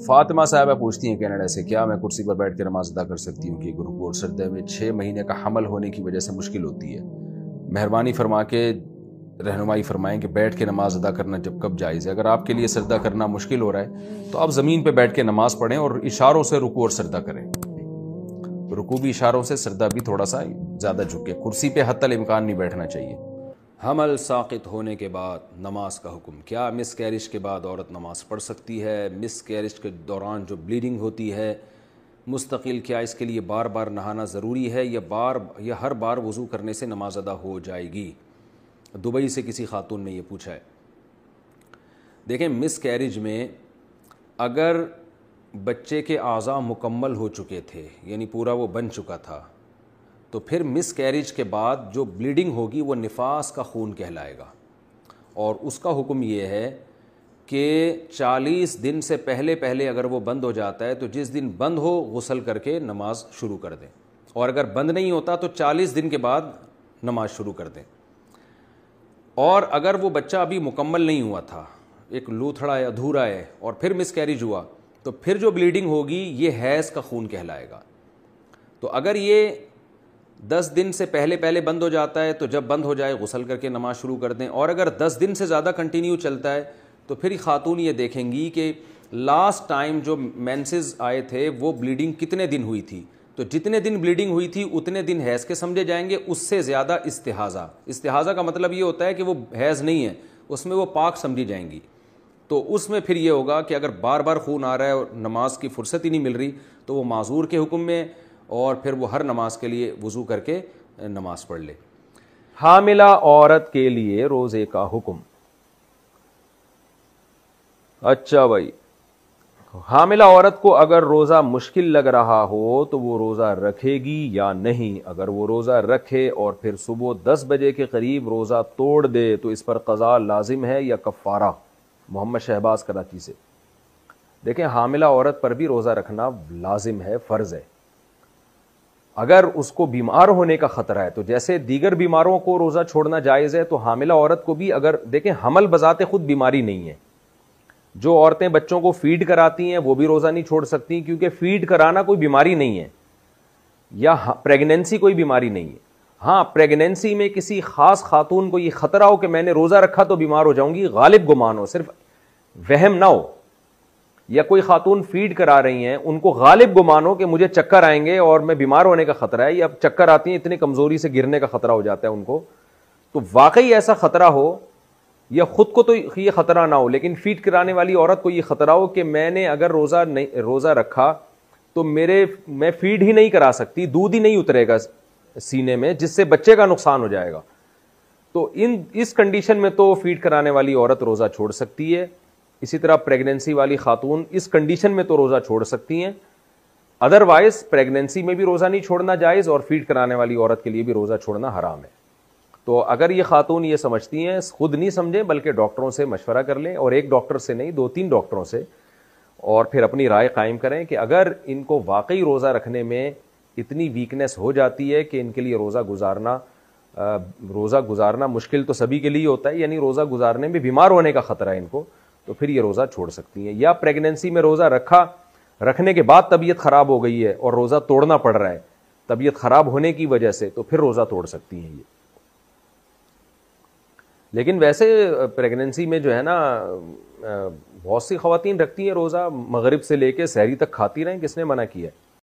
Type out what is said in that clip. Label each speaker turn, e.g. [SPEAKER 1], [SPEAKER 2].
[SPEAKER 1] فاطمہ صاحبہ پوچھتی ہیں کینیڈا سے، کیا میں کرسی پر بیٹھ کے نماز ادا کر سکتی ہوں کہ رکوع اور سجدے میں 6 مہینے کا حمل ہونے کی وجہ سے مشکل ہوتی ہے؟ مہربانی فرما کے رہنمائی فرمائیں کہ بیٹھ کے نماز ادا کرنا جب کب جائز ہے۔ اگر آپ کے لیے سجدہ کرنا مشکل ہو رہا ہے تو آپ زمین پہ بیٹھ کے نماز پڑھیں اور اشاروں سے رکوع اور سجدہ کریں۔ رکوع بھی اشاروں سے، سجدہ بھی تھوڑا سا زیادہ جھک کے، کرسی پہ حتی الامکان نہیں بیٹھنا چاہیے۔ حمل ساقط ہونے کے بعد نماز کا حکم، کیا مس کیرج کے بعد عورت نماز پڑھ سکتی ہے؟ مس کیرج کے دوران جو بلیڈنگ ہوتی ہے مستقل، کیا اس کے لیے بار بار نہانا ضروری ہے یا ہر بار وضو کرنے سے نماز ادا ہو جائے گی؟ دبئی سے کسی خاتون نے یہ پوچھا ہے۔ دیکھیں، مس کیرج میں اگر بچے کے اعضاء مکمل ہو چکے تھے، یعنی پورا وہ بن چکا تھا، تو پھر مس کیرج کے بعد جو بلیڈنگ ہوگی وہ نفاس کا خون کہلائے گا، اور اس کا حکم یہ ہے کہ 40 دن سے پہلے اگر وہ بند ہو جاتا ہے تو جس دن بند ہو غسل کر کے نماز شروع کر دیں، اور اگر بند نہیں ہوتا تو 40 دن کے بعد نماز شروع کر دیں۔ اور اگر وہ بچہ ابھی مکمل نہیں ہوا تھا، ایک لوتھڑا ہے، ادھورا ہے، اور پھر مس کیرج ہوا، تو پھر جو بلیڈنگ ہوگی یہ حیض کا خون کہلائے گا۔ تو اگر یہ 10 دن سے پہلے بند ہو جاتا ہے تو جب بند ہو جائے غسل کر کے نماز شروع کر دیں، اور اگر 10 دن سے زیادہ کنٹینیو چلتا ہے تو پھر خاتون یہ دیکھیں گی کہ لاسٹ ٹائم جو مینسز آئے تھے وہ بلیڈنگ کتنے دن ہوئی تھی، تو جتنے دن بلیڈنگ ہوئی تھی اتنے دن حیض کے سمجھے جائیں گے، اس سے زیادہ استحاضہ کا مطلب یہ ہوتا ہے کہ وہ حیض نہیں ہے، اس میں وہ پاک سمجھی جائیں گی۔ تو اس میں پھر یہ ہوگا کہ اگر بار بار خون آ رہا ہے اور نماز کی فرصت ہی نہیں مل رہی تو وہ معذور کے حکم میں، اور پھر وہ ہر نماز کے لیے وضو کر کے نماز پڑھ لے۔ حاملہ عورت کے لیے روزے کا حکم۔ اچھا بھائی، حاملہ عورت کو اگر روزہ مشکل لگ رہا ہو تو وہ روزہ رکھے گی یا نہیں؟ اگر وہ روزہ رکھے اور پھر صبح 10 بجے کے قریب روزہ توڑ دے تو اس پر قضاء لازم ہے یا کفارہ؟ محمد شہباز کراچی سے۔ دیکھیں، حاملہ عورت پر بھی روزہ رکھنا لازم ہے، فرض ہے۔ اگر اس کو بیمار ہونے کا خطرہ ہے تو جیسے دیگر بیماروں کو روزہ چھوڑنا جائز ہے تو حاملہ عورت کو بھی، اگر دیکھیں حمل بذات خود بیماری نہیں ہے، جو عورتیں بچوں کو فیڈ کراتی ہیں وہ بھی روزہ نہیں چھوڑ سکتی، کیونکہ فیڈ کرانا کوئی بیماری نہیں ہے، یا پریگنینسی کوئی بیماری نہیں ہے۔ ہاں، پریگنینسی میں کسی خاص خاتون کو یہ خطرہ ہو کہ میں نے روزہ رکھا تو بیمار ہو جاؤں گی، غالب گمان ہو، صرف وہم نہ ہو، یا کوئی خاتون فیڈ کرا رہی ہیں ان کو غالب گمان ہو کہ مجھے چکر آئیں گے اور میں بیمار ہونے کا خطرہ ہے، یا چکر آتی ہیں اتنی کمزوری سے گرنے کا خطرہ ہو جاتا ہے ان کو، تو واقعی ایسا خطرہ ہو، یا خود کو تو یہ خطرہ نہ ہو لیکن فیڈ کرانے والی عورت کو یہ خطرہ ہو کہ میں نے اگر روزہ رکھا تو میں فیڈ ہی نہیں کرا سکتی، دودھ ہی نہیں اترے گا سینے میں، جس سے بچے کا نقصان ہو جائے گا، تو اس کنڈیشن میں تو فیڈ کرانے والی عورت روزہ چھوڑ سکتی ہے۔ اسی طرح پریگنینسی والی خاتون اس کنڈیشن میں تو روزہ چھوڑ سکتی ہیں، ادروائز پریگنینسی میں بھی روزہ نہیں چھوڑنا جائز، اور فیڈ کرانے والی عورت کے لیے بھی روزہ چھوڑنا حرام ہے۔ تو اگر یہ خاتون یہ سمجھتی ہیں، خود نہیں سمجھیں بلکہ ڈاکٹروں سے مشورہ کر لیں، اور ایک ڈاکٹر سے نہیں 2-3 ڈاکٹروں سے، اور پھر اپنی رائے قائم کریں کہ اگر ان کو واقعی روزہ رکھنے میں اتنی ویکنیس ہو جاتی ہے کہ ان کے لیے روزہ گزارنا مشکل تو سبھی کے لیے ہوتا ہے، یعنی روزہ گزارنے میں بیمار ہونے کا خطرہ ہے ان کو، تو پھر یہ روزہ چھوڑ سکتی ہیں۔ یا پریگنینسی میں روزہ رکھنے کے بعد طبیعت خراب ہو گئی ہے اور روزہ توڑنا پڑ رہا ہے طبیعت خراب ہونے کی وجہ سے، تو پھر روزہ توڑ سکتی ہیں یہ۔ لیکن ویسے پریگنینسی میں جو ہے نا بہت سی خواتین رکھتی ہیں روزہ، مغرب سے لے کے سحری تک کھاتی رہیں، کس نے منع کیا ہے؟